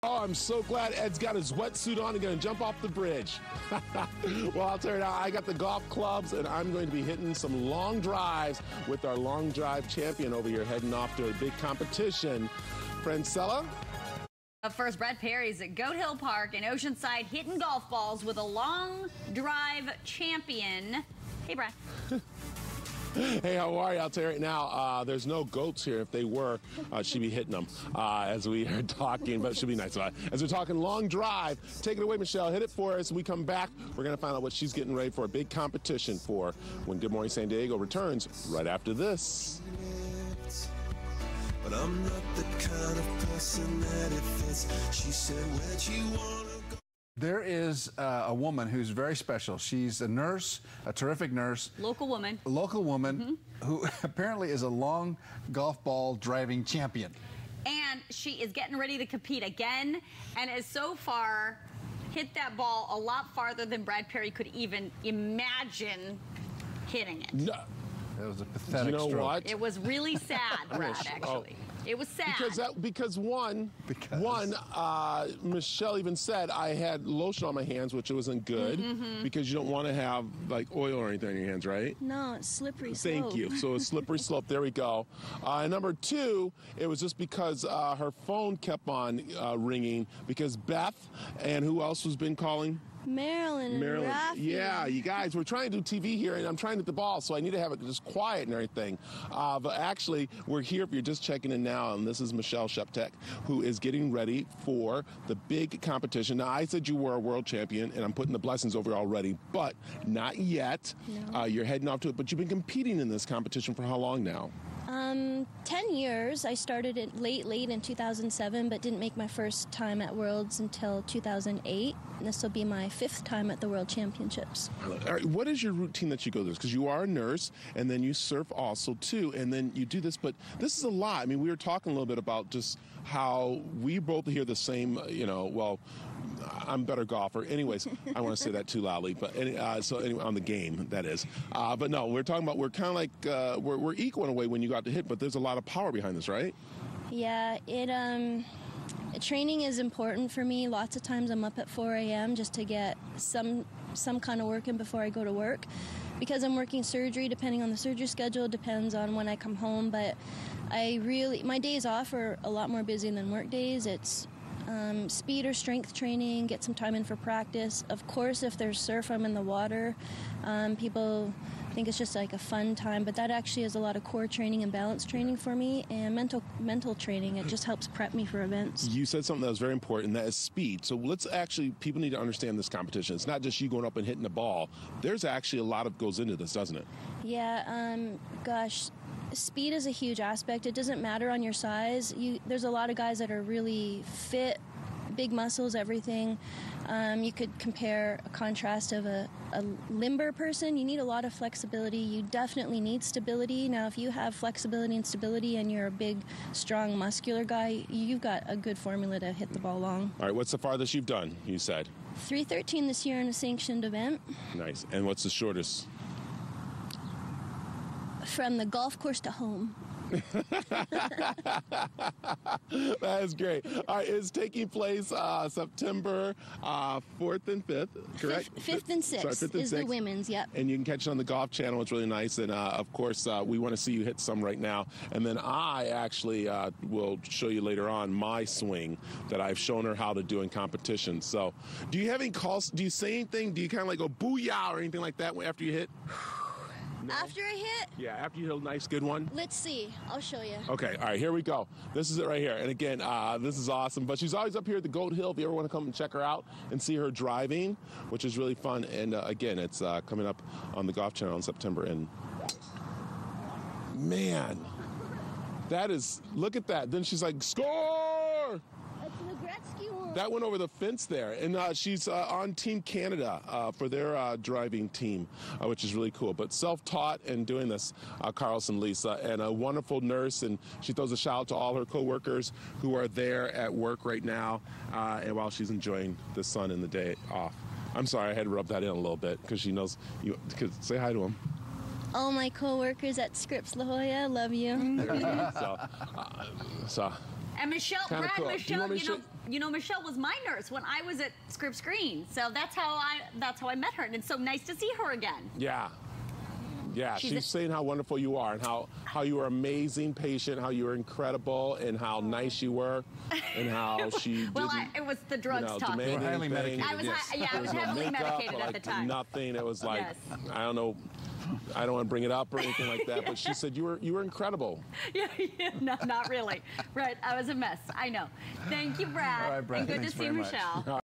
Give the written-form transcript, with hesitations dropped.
Oh, I'm so glad Ed's got his wetsuit on and going to jump off the bridge. Well, I'll tell you now, I got the golf clubs, and I'm going to be hitting some long drives with our long drive champion over here, heading off to a big competition. Francella? Up first, Brad Perry's at Goat Hill Park in Oceanside hitting golf balls with a long drive champion. Hey, Brad. Hey, how are you? I'll tell you right now, there's no goats here. If they were, she'd be hitting them as we are talking, but it should be nice. As we're talking long drive, take it away, Michelle. Hit it for us. When we come back, we're going to find out what she's getting ready for a big competition for when Good Morning San Diego returns right after this. But I'm not the kind of person that it fits. She said, where'd you wanna go? There is a woman who's very special. She's a nurse, a terrific nurse. Local woman. A local woman who apparently is a long golf ball driving champion. And she is getting ready to compete again and has so far hit that ball a lot farther than Brad Perry could even imagine hitting it. No. It was a pathetic You know stroke. what? It was really sad, Brad, actually. It was sad. Because Michelle even said I had lotion on my hands, which wasn't good, because you don't want to have like oil or anything on your hands, right? No, it's slippery slope. Thank you. So a slippery slope. There we go. Number two, it was just because her phone kept on ringing because Beth and who else was been calling? Marilyn and Rafi. Yeah, you guys, we're trying to do TV here, and I'm trying to hit the ball, so I need to have it just quiet and everything. But actually, we're here if you're just checking in now, and this is Michelle Sheptak, who is getting ready for the big competition. Now, I said you were a world champion, and I'm putting the blessings over you already, but not yet. No. You're heading off to it, but you've been competing in this competition for how long now? 10 years. I started it late in 2007, but didn't make my first time at Worlds until 2008. And this will be my 5th time at the World Championships. All right, what is your routine that you go through? Because you are a nurse, and then you surf also, too, and then you do this, but this is a lot. I mean, we were talking a little bit about just how we both hear the same, well, I'm a better golfer. Anyways, I want to say that too loudly, but so anyway, on the game, that is. But no, we're talking about, we're kind of like, we're equal in a way when you got to hit, but there's a lot of power behind this, right? Yeah, training is important for me. Lots of times I'm up at 4 a.m. just to get some kind of work in before I go to work. Because I'm working surgery, depending on the surgery schedule, depends on when I come home, but my days off are a lot more busy than work days. It's speed or strength training, get some time in for practice. Of course, if there's surf, I'm in the water. People think it's just like a fun time, but that actually is a lot of core training and balance training for me, and mental training. It just helps prep me for events. You said something that was very important, that is speed. So people need to understand this competition. It's not just you going up and hitting the ball. There's actually a lot of goes into this, doesn't it? Yeah, gosh. Speed is a huge aspect. It doesn't matter on your size. There's a lot of guys that are really fit, big muscles, everything. You could compare a contrast of a limber person. You need a lot of flexibility. You definitely need stability. Now, if you have flexibility and stability and you're a big, strong, muscular guy, you've got a good formula to hit the ball long. All right, what's the farthest you've done, you said? 313 this year in a sanctioned event. Nice. And what's the shortest? From the golf course to home. That is great. All right, it's taking place September 4th and 5th, correct? 5th and 6th. Sorry, 5th and is 6th. The women's, yep. And you can catch it on the Golf Channel. It's really nice. And, of course, we want to see you hit some right now. And then I actually will show you later on my swing that I've shown her how to do in competition. So do you have any calls? Do you say anything? Do you kind of like go booyah or anything like that after you hit? No? After I hit? Yeah, after you hit a nice, good one. Let's see. I'll show you. Okay, all right, here we go. This is it right here. And again, this is awesome. But she's always up here at the Goat Hill if you ever want to come and check her out and see her driving, which is really fun. And again, it's coming up on the Golf Channel in September. And man, that is, look at that. Then she's like, score! That went over the fence there. And she's on Team Canada for their driving team, which is really cool. But self-taught and doing this, Carlson Lisa, and a wonderful nurse. And she throws a shout out to all her coworkers who are there at work right now and while she's enjoying the sun and the day off. I'm sorry, I had to rub that in a little bit because she knows you. Say hi to them. All my coworkers at Scripps La Jolla, love you. So And Michelle, Brad, cool. Michelle, you know, Michelle was my nurse when I was at Scripps Green, so that's how I met her, and it's so nice to see her again. Yeah. Yeah, she's saying how wonderful you are and how you were amazing patient, how you were incredible, and how nice you were, and how she well, it was the drugs talking. demand highly anything. medicated. I was heavily medicated at the time. Nothing. It was like, Yes. I don't know. I don't want to bring it up or anything like that, but she said you were incredible. Yeah, no, not really. Right, I was a mess. I know. Thank you, Brad. All right, Brad, And good thanks to see very much. Michelle.